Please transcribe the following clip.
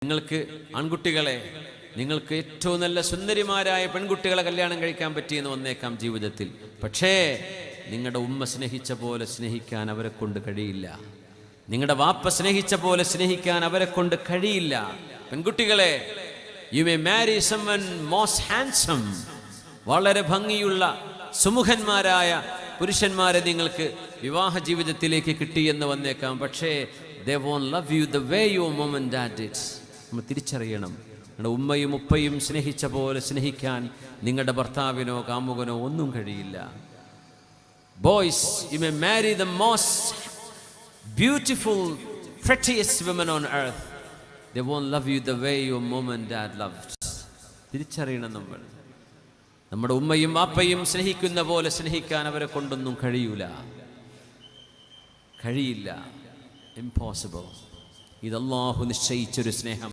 നിങ്ങൾക്ക് ആൺകുട്ടികളെ, നിങ്ങൾക്ക് ഏറ്റവും നല്ല സുന്ദരിമാരായ പെൺകുട്ടികളെ കല്യാണം കഴിക്കാൻ പറ്റിയെന്ന് വന്നേക്കാം ജീവിതത്തിൽ. പക്ഷേ നിങ്ങളുടെ ഉമ്മ സ്നേഹിച്ച പോലെ സ്നേഹിക്കാൻ അവരെ കൊണ്ട് കഴിയില്ല. നിങ്ങളുടെ വാപ്പ സ്നേഹിച്ച പോലെ സ്നേഹിക്കാൻ അവരെ കൊണ്ട് കഴിയില്ല. പെൺകുട്ടികളെ, you may marry someone most handsome, വളരെ ഭംഗിയുള്ള സുമുഖന്മാരായ പുരുഷന്മാരെ നിങ്ങൾക്ക് വിവാഹ ജീവിതത്തിലേക്ക് കിട്ടിയെന്ന് വന്നേക്കാം. പക്ഷേ they won't love you the way your mom and dad did. നമ്മൾ തിരിച്ചറിയണം, നിങ്ങളുടെ ഉമ്മയും ഉപ്പയും സ്നേഹിച്ച പോലെ സ്നേഹിക്കാൻ നിങ്ങളുടെ ഭർത്താവിനോ കാമുകനോ ഒന്നും കഴിയില്ല. Boys, you may marry the most beautiful, prettiest women on earth. They won't love you the way your mom and dad loved. തിരിച്ചറിയണം, നമ്മുടെ ഉമ്മയും വാപ്പയും സ്നേഹിക്കുന്ന പോലെ സ്നേഹിക്കാൻ അവരെ കൊണ്ടൊന്നും കഴിയില്ല. ഇംപോസിബിൾ. ഇത് അല്ലാഹു നിശ്ചയിച്ചൊരു സ്നേഹം.